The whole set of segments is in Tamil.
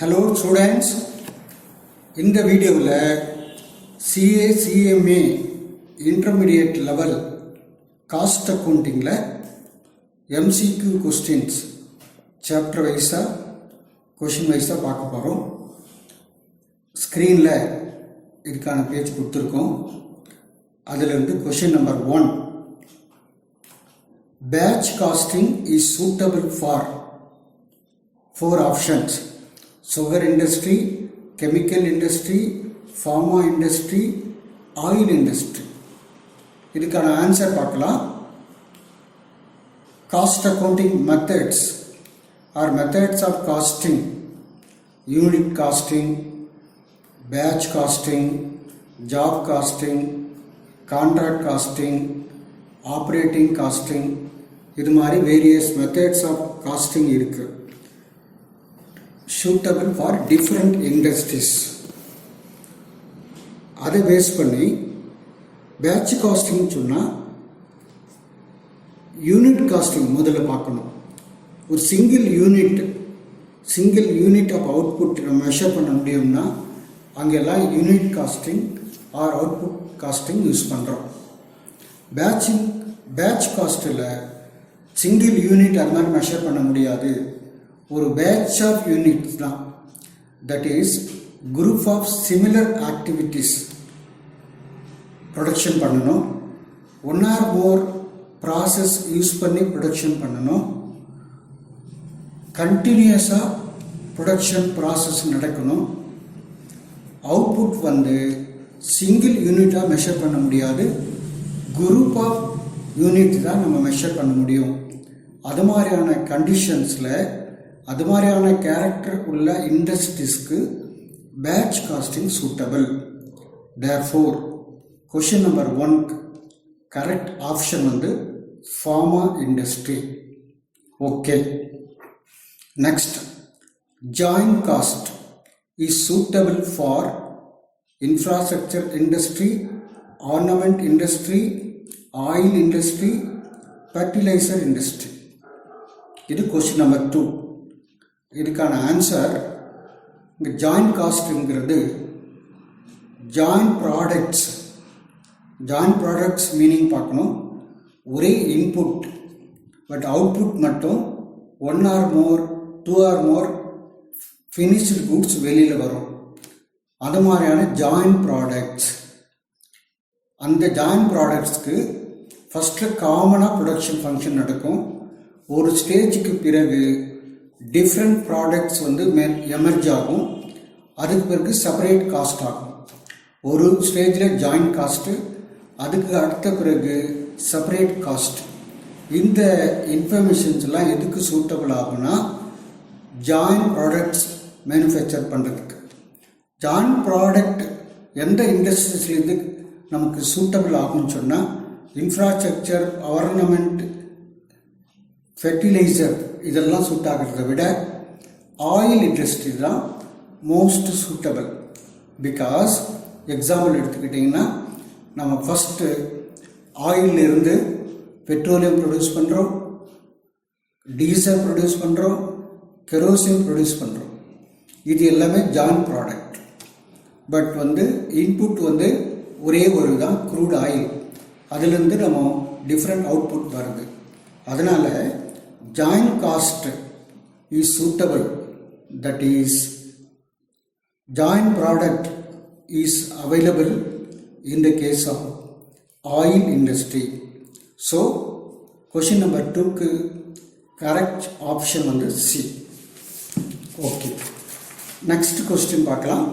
Hello students, in the video CA/CMA intermediate level cost accounting MCQ questions chapter wise question wise பார்க்க போறோம். ஸ்கிரீன்ல இதுக்கான பேஜ் கொடுத்திருக்கோம். அதில இருந்து question number 1, batch costing is suitable for 4 options: sugar industry, chemical industry, pharma industry, oil industry. இதுக்கான ஆன்சர் பார்க்கலாம். Cost accounting methods or methods of costing: unit costing, batch costing, job costing, contract costing, operating costing. இது மாதிரி various methods of costing இருக்கு. Suitable for different industries. அதை பேஸ் பண்ணி பேட்ச் காஸ்டிங் சொன்னால் யூனிட் காஸ்டிங் முதல்ல பார்க்கணும். ஒரு சிங்கிள் யூனிட் ஆஃப் அவுட்புட் நம்ம மெஷர் பண்ண முடியும்னா அங்கெல்லாம் unit costing or output costing use பண்ணுறோம். பேட்ச் காஸ்ட்டில் சிங்கிள் யூனிட் அது மாதிரி மெஷர் பண்ண முடியாது. ஒரு பேட்ச் ஆஃப் யூனிட்ஸ் தான், that is group of similar activities production பண்ணணும். One or more process use பண்ணி ப்ரொடக்ஷன் பண்ணணும். கண்டினியூஸாக ப்ரொடக்ஷன் ப்ராசஸ் நடக்கணும். அவுட்புட் சிங்கிள் யூனிட்டாக மெஷர் பண்ண முடியாது, குரூப் ஆஃப் யூனிட் தான் நம்ம மெஷர் பண்ண முடியும். அது மாதிரியான கண்டிஷன்ஸில் அது மாதிரியான கேரக்டர் உள்ள இண்டஸ்ட்ரீஸ்க்கு batch costing suitable. Therefore question number 1 correct option pharma industry. Okay, next, joint cost is suitable for infrastructure industry, ornament industry, oil industry, fertiliser industry. இது கொஸ்டின் நம்பர் 2. இதுக்கான ஆன்சர் இங்கே ஜாயிண்ட் காஸ்ட்ங்கிறது ஜாயிண்ட் ப்ராடக்ட்ஸ் மீனிங் பார்க்கணும். ஒரே இன்புட் பட் அவுட்புட் மட்டும் 1 or more 2 or more finished goods வெளியில் வரும். அது மாதிரியான ஜாயிண்ட் ப்ராடக்ட்ஸ். அந்த ஜாயிண்ட் ப்ராடக்ட்ஸ்க்கு ஃபஸ்ட்டு காமனாக ப்ரொடக்ஷன் ஃபங்க்ஷன் நடக்கும். ஒரு ஸ்டேஜுக்கு பிறகு டிஃப்ரெண்ட் ப்ராடக்ட்ஸ் எமர்ஜ் ஆகும். அதுக்கு பிறகு செப்பரேட் காஸ்ட் ஆகும். ஒரு ஸ்டேஜில் ஜாயிண்ட் காஸ்ட்டு, அதுக்கு அடுத்த பிறகு செப்பரேட் காஸ்ட். இந்த இன்ஃபர்மேஷன்ஸ்லாம் எதுக்கு சூட்டபிள் ஆகும்னா ஜாயிண்ட் ப்ராடக்ட்ஸ் மேனுஃபேக்சர் பண்ணுறதுக்கு. ஜாயிண்ட் ப்ராடக்ட் எந்த இண்டஸ்ட்ரீஸ்லேருந்து நமக்கு சூட்டபிள் ஆகும்னு சொன்னால் இன்ஃப்ராஸ்ட்ரக்சர், ஆர்னமெண்ட், ஃபெர்டிலைசர் இதெல்லாம் சூட் ஆகிறத விட ஆயில் இண்டஸ்ட்ரி தான் மோஸ்ட் சூட்டபிள். பிகாஸ் எக்ஸாம்பிள் எடுத்துக்கிட்டிங்கன்னா நம்ம ஃபஸ்ட்டு ஆயிலிருந்து பெட்ரோலியம் ப்ரொடியூஸ் பண்ணுறோம், டீசல் ப்ரொடியூஸ் பண்ணுறோம், கெரோசின் ப்ரொடியூஸ் பண்ணுறோம். இது எல்லாமே ஜாயிண்ட் ப்ராடக்ட். பட் இன்புட் ஒரே ஒரு தான் க்ரூட் ஆயில். அதுலேருந்து நம்ம டிஃப்ரெண்ட் அவுட்புட் வருது. அதனால் joint cost is suitable. That is joint product is available in the case of oil industry. So question number 2க்கு correct option C. Okay, next question பார்க்கலாம்.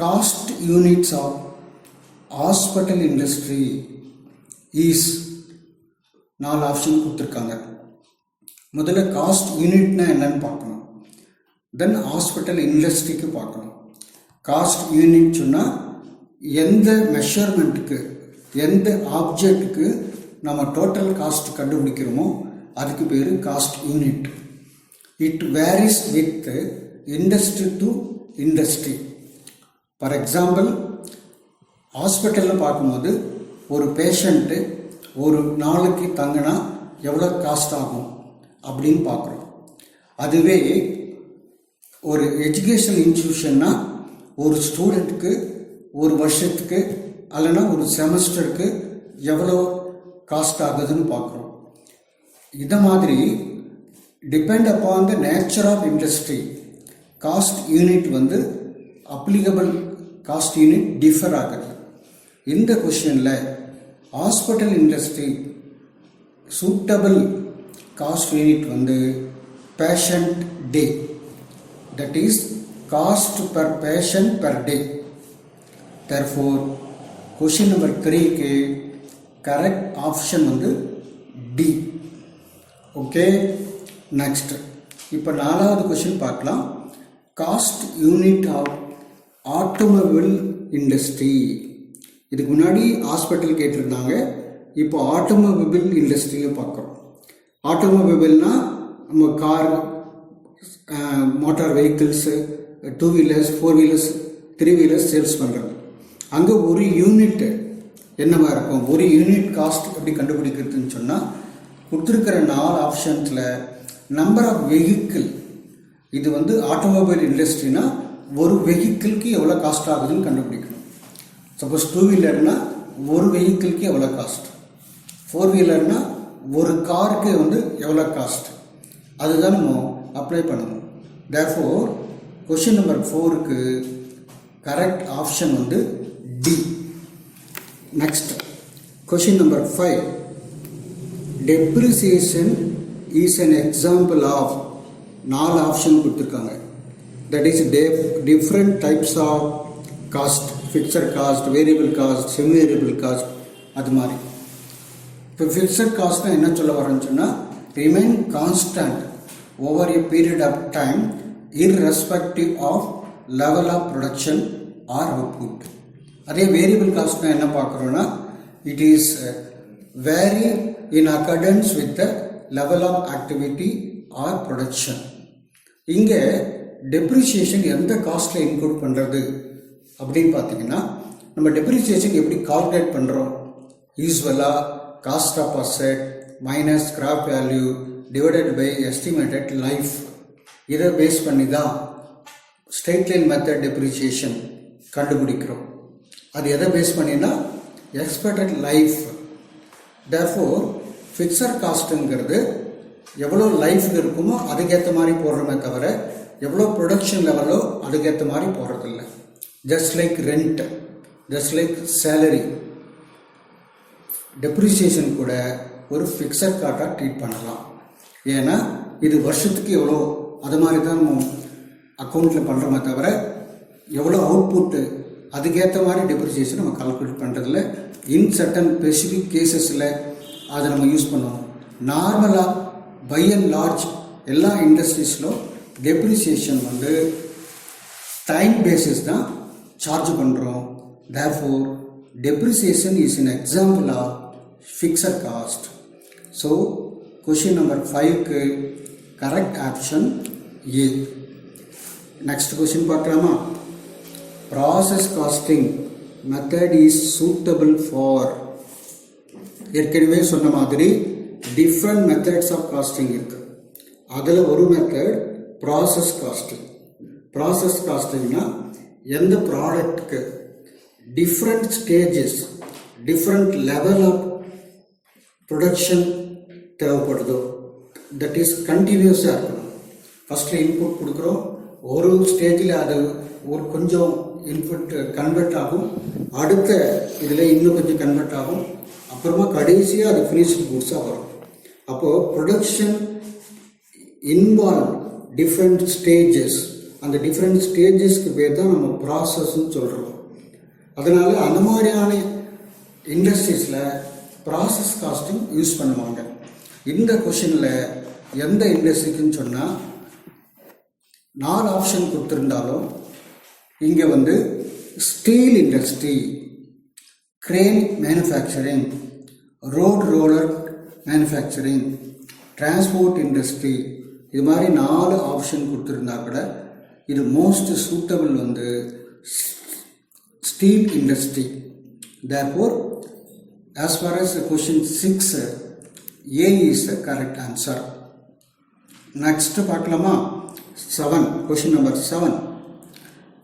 Cost units of hospital industry is 4 option கொடுத்துருக்காங்க. முதல்ல காஸ்ட் யூனிட்னா என்னன்னு பார்க்கணும். தென் ஹாஸ்பிட்டல் இண்டஸ்ட்ரிக்கு பார்க்கணும். காஸ்ட் யூனிட் சொன்னால் எந்த மெஷர்மெண்ட்டுக்கு, எந்த ஆப்ஜெக்ட்டுக்கு நம்ம டோட்டல் காஸ்ட் கண்டுபிடிக்கிறோமோ அதுக்கு பேர் cost unit. It varies with industry to industry. For example, ஹாஸ்பிட்டலில் பார்க்கும்போது ஒரு பேஷண்ட்டு ஒரு நாளைக்கு தங்கினா எவ்வளோ காஸ்ட் ஆகும் அப்படின்னு பார்க்குறோம். அதுவே ஒரு எஜுகேஷனல் இன்ஸ்டிடியூஷன்னா ஒரு ஸ்டூடெண்ட்டுக்கு ஒரு வருஷத்துக்கு அல்லனா ஒரு செமஸ்டருக்கு எவ்வளோ காஸ்ட் ஆகுதுன்னு பார்க்குறோம். இதை மாதிரி depend upon the nature of industry cost unit வந்து அப்ளிகபிள் காஸ்ட் யூனிட் டிஃபர் ஆகுது. இந்த கொஷனில் hospital industry suitable cost unit வந்து patient day, that is cost per patient per day. Therefore question number 3 க்கு correct option வந்து D. Okay, next இப்போ நாலாவது கொஸ்டின் பார்க்கலாம். Cost unit of automobile industry. இதுக்கு முன்னாடி ஹாஸ்பிட்டல் கேட்டிருந்தாங்க, இப்போ ஆட்டோமொபைல் இண்டஸ்ட்ரியில் பார்க்குறோம். ஆட்டோமொபைல்னா நம்ம car, motor vehicles, 2 wheelers, 4 wheelers, 3 wheelers sales பண்ணுறது. அங்கே ஒரு யூனிட் என்னவா இருக்கும், ஒரு யூனிட் காஸ்ட் எப்படி கண்டுபிடிக்கிறதுன்னு சொன்னால் கொடுத்துருக்கிற 4 ஆப்ஷன்ஸில் நம்பர் ஆஃப் வெஹிக்கிள், இது வந்து ஆட்டோமொபைல் இண்டஸ்ட்ரினா ஒரு வெஹிக்கிள்க்கு எவ்வளோ காஸ்ட் ஆகுதுன்னு கண்டுபிடிக்கணும். சப்போஸ் 2 வீலர்னால் ஒரு வெஹிக்கிள்க்கு எவ்வளோ காஸ்ட், 4 வீலர்னால் ஒரு காருக்கு வந்து எவ்வளோ காஸ்ட், அதுதான் நம்ம அப்ளை பண்ணணும். தேர்ஃபோர் கொஷின் நம்பர் 4க்கு கரெக்ட் ஆப்ஷன் வந்து D. Next question number 5. Depreciation is an example of 4 option கொடுத்துருக்காங்க. That is different types of cost, fixed cost, variable cost, semi variable cost, அது மாதிரி. இப்போ ஃபிக்ஸட் காஸ்ட்னா என்ன சொல்ல வரேன்னு சொன்னால் remain constant over a period of time irrespective of level of production or output. அதே வேரியபிள் காஸ்ட்னா என்ன பார்க்குறோன்னா it is vary in accordance with the level of activity or production. இங்கே டெப்ரிசியேஷன் எந்த காஸ்ட்டில் இன்க்ளூட் பண்ணுறது அப்படின்னு பார்த்தீங்கன்னா நம்ம டெப்ரிசியேஷன் எப்படி கால்குலேட் பண்ணுறோம், யூஸ்வலாக cost of asset minus scrap value divided by estimated life, இதை பேஸ் பண்ணி தான் ஸ்ட்ரெயிட் லைன் மெத்தட் டெப்ரிசியேஷன் கண்டுபிடிக்கிறோம். அது எதை பேஸ் பண்ணினா எக்ஸ்பெக்டட் லைஃப். தேர்ஃபோர் ஃபிக்ஸட் காஸ்ட்டுங்கிறது எவ்வளோ லைஃப் இருக்குமோ அதுக்கேற்ற மாதிரி போடுறோமே தவிர எவ்வளோ ப்ரொடக்ஷன் லெவலோ அதுக்கேற்ற மாதிரி போடுறதில்ல. Just like rent, just like salary, depreciation கூட ஒரு ஃபிக்ஸட் கார்டாக ட்ரீட் பண்ணலாம். ஏன்னா இது வருஷத்துக்கு எவ்வளோ அது மாதிரி தான் நம்ம அக்கௌண்ட்டில் பண்ணுறோமே தவிர எவ்வளோ அவுட்புட்டு அதுக்கேற்ற மாதிரி டெப்ரிசியேஷன் நம்ம கால்குலேட் பண்ணுறதில்ல. இன் சர்டன் ஸ்பெசிஃபிக் கேசஸில் அதை நம்ம யூஸ் பண்ணுவோம். நார்மலாக பை அண்ட் லார்ஜ் எல்லா இண்டஸ்ட்ரீஸ்லும் டெப்ரிசியேஷன் வந்து டைம் பேசிஸ் தான் சார்ஜ் பண்ணுறோம். Therefore depreciation is an example of fixed cost. So question number 5 க்கு correct option A. Next question பார்க்கலாமா? Process costing method is suitable for, ஏற்கனவே சொன்ன மாதிரி different methods of costing இருக்கு. அதில் ஒரு மெத்தட் process costing. Process costingனா எந்த ப்ராடக்ட்டுக்கு different stages, different level of production தேவைப்படுதோ, that is continuously இருக்கணும். ஃபஸ்ட்டில் இன்புட் கொடுக்குறோம், ஒரு ஸ்டேஜில் அது ஒரு கொஞ்சம் இன்புட் கன்வெர்ட் ஆகும், அடுத்த இதில் இன்னும் கொஞ்சம் கன்வெர்ட் ஆகும், அப்புறமா கடைசியாக அது ஃபினிஷ்டு குட்ஸாக வரும். அப்போது ப்ரொடக்ஷன் இன்வால்வ் டிஃப்ரெண்ட் ஸ்டேஜஸ், அந்த டிஃப்ரெண்ட் ஸ்டேஜஸ்க்கு பேர் தான் நம்ம ப்ராசஸ்ன்னு சொல்கிறோம். அதனால் அந்த மாதிரியான இண்டஸ்ட்ரீஸில் ப்ராசஸ் காஸ்டிங் யூஸ் பண்ணுவாங்க. இந்த கொஷினில் எந்த இண்டஸ்ட்ரிக்குன்னு சொன்னால் 4 ஆப்ஷன் கொடுத்துருந்தாலும் இங்கே வந்து steel industry, crane manufacturing, road roller manufacturing, transport industry, இது மாதிரி 4 ஆப்ஷன் கொடுத்துருந்தா கூட இது மோஸ்ட் சூட்டபிள் வந்து steel industry. Therefore, as far as question 6, A is the correct answer. Next பார்க்கலாமா? 7. Question number 7.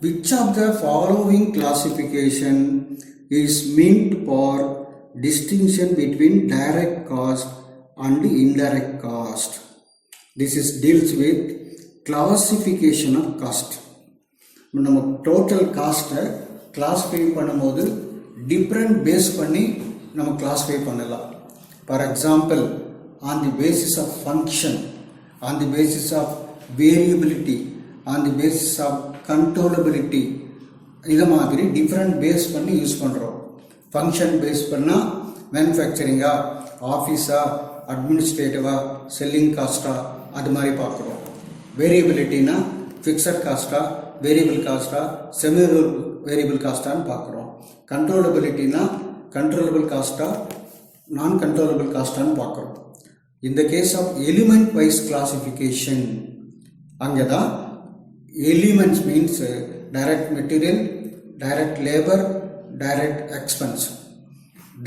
Which of the following classification is meant for distinction between direct cost and indirect cost? This is deals with classification of cost. நம்ம டோட்டல் காஸ்ட்டை கிளாஸிஃபை பண்ணும்போது டிஃப்ரெண்ட் பேஸ் பண்ணி நம்ம கிளாஸிஃபை பண்ணலாம். For example, on the basis of function, on the basis of variability, on the basis of controllability, இதை மாதிரி டிஃப்ரெண்ட் பேஸ் பண்ணி யூஸ் பண்ணுறோம். ஃபங்க்ஷன் பேஸ் பண்ணால் மேனுஃபேக்சரிங்கா, ஆஃபீஸா, அட்மினிஸ்ட்ரேட்டிவா, செல்லிங் காஸ்ட்டா, அது மாதிரி பார்க்குறோம். வேரியபிலிட்டினா ஃபிக்ஸட் காஸ்ட்டா, வேரியபிள் காஸ்ட்டா, செமி வேரியபிள் காஸ்ட்டான்னு பார்க்குறோம். கண்ட்ரோலபிலிட்டினா கண்ட்ரோலபிள் காஸ்ட்டா, நான் கண்ட்ரோலபிள் காஸ்ட்டான்னு பார்க்குறோம். இந்த case of element wise classification, அங்கே தான் elements means direct material, direct labour, direct expense.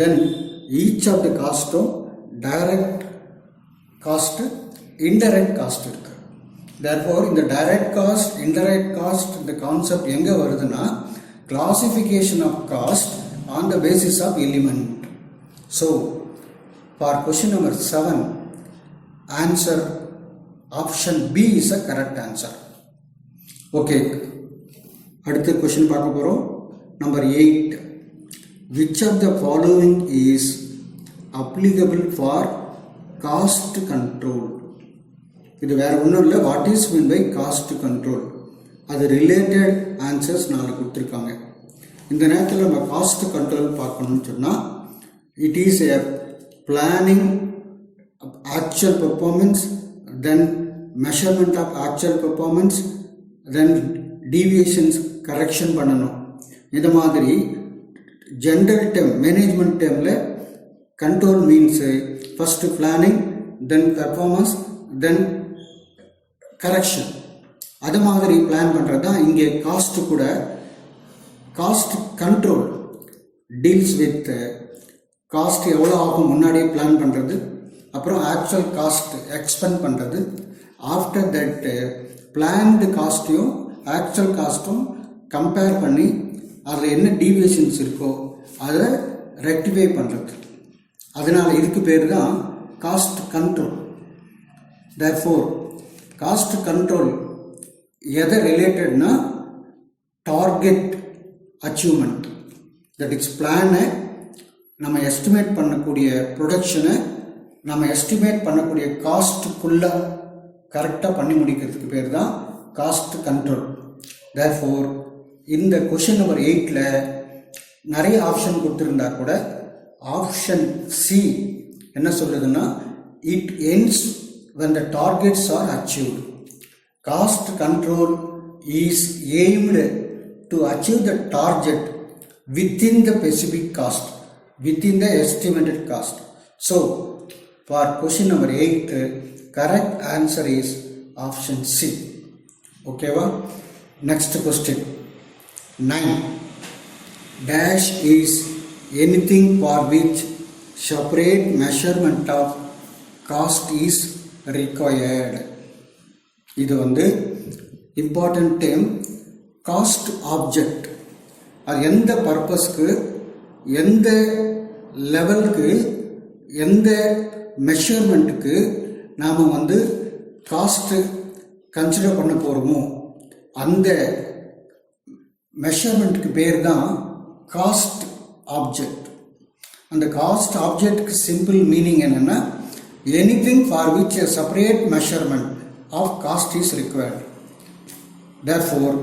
Then each of the காஸ்ட்டும் டைரக்ட் காஸ்ட், இன்டைரக்ட் காஸ்ட் இருக்கு. therefore இந்த டைரக்ட் காஸ்ட், இன்டைரக்ட் காஸ்ட், இந்த கான்செப்ட் எங்கே வருதுன்னா classification of cost on the basis of element. So for question number 7, answer option B is a correct answer. Okay, அடுத்த கொஸ்டின் பார்க்க போகிறோம். Number 8. Which of the following is applicable for cost control? இது வேற ஒன்றும் இல்லை, what is mean by cost control. அது ரிலேட்டட் ஆன்சர்ஸ் 4 கொடுத்துருக்காங்க. இந்த நேரத்தில் நம்ம காஸ்ட் கண்ட்ரோல் பார்க்கணும்னு சொன்னால், it is a planning actual performance, then measurement of actual performance, then deviations correction பண்ணணும். இந்த மாதிரி ஜென்ரல் டேர்ம், மேனேஜ்மெண்ட் டேர்மில் control means first planning, then performance, then correction. அது மாதிரி பிளான் பண்ணுறது தான் இங்கே காஸ்ட். கூட cost control deals with cost எவ்வளோ ஆகும் முன்னாடியே பிளான் பண்ணுறது, அப்புறம் ஆக்சுவல் காஸ்ட் எக்ஸ்பெண்ட் பண்ணுறது, ஆஃப்டர் தட் பிளான்டு காஸ்ட்டையும் ஆக்சுவல் காஸ்ட்டும் கம்பேர் பண்ணி அதில் என்ன டீவியேஷன்ஸ் இருக்கோ அதை ரெக்டிஃபை பண்ணுறது. அதனால் இதுக்கு பேர் தான் cost control. therefore cost control எதை ரிலேட்டட்னா டார்கெட் அச்சீவ்மெண்ட். தட் இஸ் பிளானை நம்ம எஸ்டிமேட் பண்ணக்கூடிய ப்ரொடக்ஷனை நம்ம எஸ்டிமேட் பண்ணக்கூடிய காஸ்ட்டுக்குள்ளே கரெக்டாக பண்ணி முடிக்கிறதுக்கு பேர் தான் காஸ்ட் கண்ட்ரோல். therefore இந்த கொஷின் நம்பர் 8ல் நிறைய ஆப்ஷன் கொடுத்துருந்தா கூட ஆப்ஷன் சி என்ன சொல்லுதுன்னா, it ends when the targets are achieved. Cost control is aimed to achieve the target within the specific cost, within the estimated cost. So for question number 8, correct answer is option C. Okay va? Next question 9. Dash is anything for which separate measurement of cost is required. இது வந்து இம்பார்ட்டன்ட் டேர்ம். காஸ்ட் ஆப்ஜெக்ட், அது எந்த பர்பஸ்க்கு, எந்த லெவலுக்கு, எந்த மெஷர்மெண்ட்டுக்கு நாம் வந்து காஸ்ட்டு கன்சிடர் பண்ண போகிறோமோ அந்த மெஷர்மெண்ட்டுக்கு பேர் தான் காஸ்ட் ஆப்ஜெக்ட். அந்த காஸ்ட் ஆப்ஜெக்ட்டுக்கு சிம்பிள் மீனிங் என்னென்னா, anything for which a separate measurement of cost is required. Therefore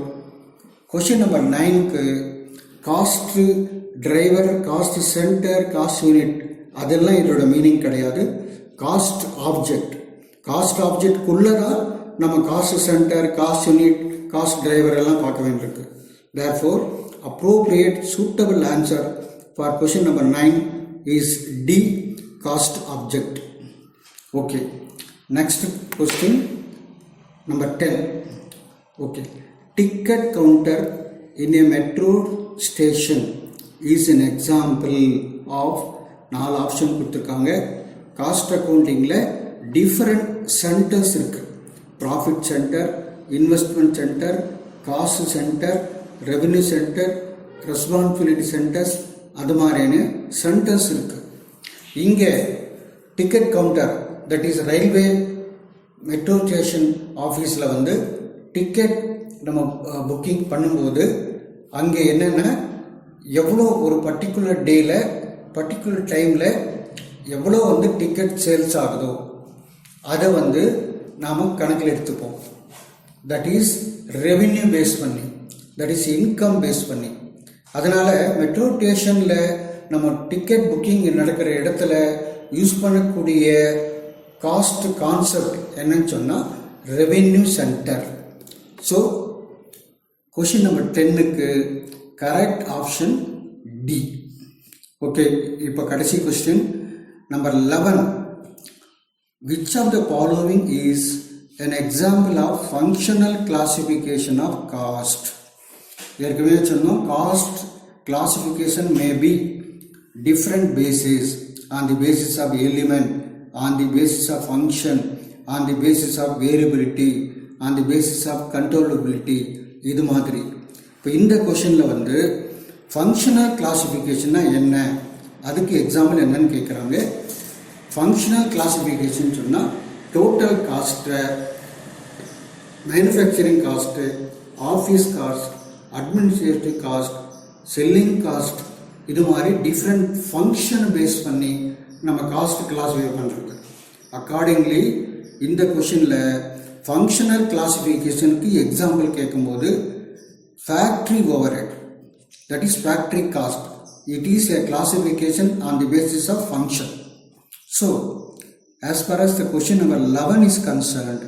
question number 9க்கு cost driver, cost center, cost unit அதெல்லாம் இதோட மீனிங் கிடையாது. காஸ்ட் ஆப்ஜெக்ட், காஸ்ட் ஆப்ஜெக்ட்குள்ளே தான் நம்ம cost centre, cost unit, cost driver எல்லாம் பார்க்க வேண்டியிருக்கு. therefore appropriate suitable answer for question number 9 is D, cost object. Okay, next question number 10. Okay, ticket counter in a metro station is an example of 4 option கொடுத்துருக்காங்க. காஸ்ட் அக்கௌண்டிங்கில் டிஃப்ரெண்ட் சென்டர்ஸ் இருக்குது. Profit centre, investment centre, cost centre, revenue centre, responsibility centres, அது மாதிரியான சென்டர்ஸ் இருக்குது. இங்கே ticket counter, that is railway metro station ஆஃபீஸில் வந்து டிக்கெட் நம்ம புக்கிங் பண்ணும்போது அங்கே என்னென்ன எவ்வளோ ஒரு பர்டிகுலர் டேயில் பர்டிகுலர் டைமில் எவ்வளோ வந்து டிக்கெட் சேல்ஸ் ஆகுதோ அதை வந்து நாம் கணக்கில் எடுத்துப்போம். தட் இஸ் ரெவென்யூ பேஸ் பண்ணி, தட் இஸ் இன்கம் பேஸ் பண்ணி. அதனால் மெட்ரோ ஸ்டேஷனில் நம்ம டிக்கெட் புக்கிங் நடக்கிற இடத்துல யூஸ் பண்ணக்கூடிய காஸ்ட் கான்செப்ட் என்னன்னு சொன்னால் revenue centre. So question number 10க்கு கரெக்ட் ஆப்ஷன் டி. ஓகே, இப்போ கடைசி question number 11. Which of the following is an example of functional classification of cost? ஏற்கனவே சொன்னோம், cost classification may be different basis, on the basis of element, on the basis of function, on the basis of variability, on the basis of controllability. இது மாதிரி. இப்போ இந்த கொஷனில் வந்து ஃபங்க்ஷனல் கிளாசிஃபிகேஷன்னா என்ன, அதுக்கு எக்ஸாம்பிள் என்னன்னு கேட்குறாங்க. ஃபங்க்ஷனல் கிளாசிஃபிகேஷன் சொன்னால் டோட்டல் காஸ்ட்டை, manufacturing cost, office cost, administrative cost, selling cost, இது மாதிரி டிஃப்ரெண்ட் ஃபங்க்ஷனை பேஸ் பண்ணி நம்ம காஸ்ட் கிளாஸிஃபை பண்ணுறது. அக்கார்டிங்லி இந்த கொஷினில் ஃபங்க்ஷனல் கிளாசிஃபிகேஷனுக்கு எக்ஸாம்பிள் கேட்கும்போது factory overhead, that is factory cost, it is a classification on the basis of function. So as far as the question number 11 is concerned,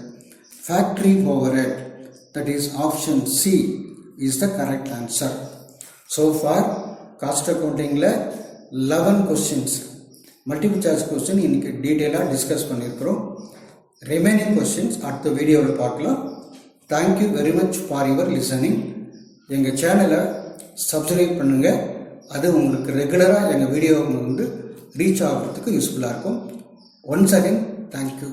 factory overhead, that is option C is the correct answer. So far cost அக்கௌண்டிங்கில் 11 கொஸ்டின்ஸ் மல்டிபிள் சாய்ஸ் கொஸ்டின் இன்றைக்கி டீட்டெயிலாக டிஸ்கஸ் பண்ணியிருக்கிறோம். ரிமைனிங் கொஸ்டின்ஸ் அடுத்த வீடியோவில் பார்க்கலாம். Thank you very much for your listening. எங்கள் சேனலை சப்ஸ்கிரைப் பண்ணுங்கள், அது உங்களுக்கு ரெகுலராக எங்கள் வீடியோ வந்து ரீச் ஆகிறதுக்கு யூஸ்ஃபுல்லாக இருக்கும். Once again thank you.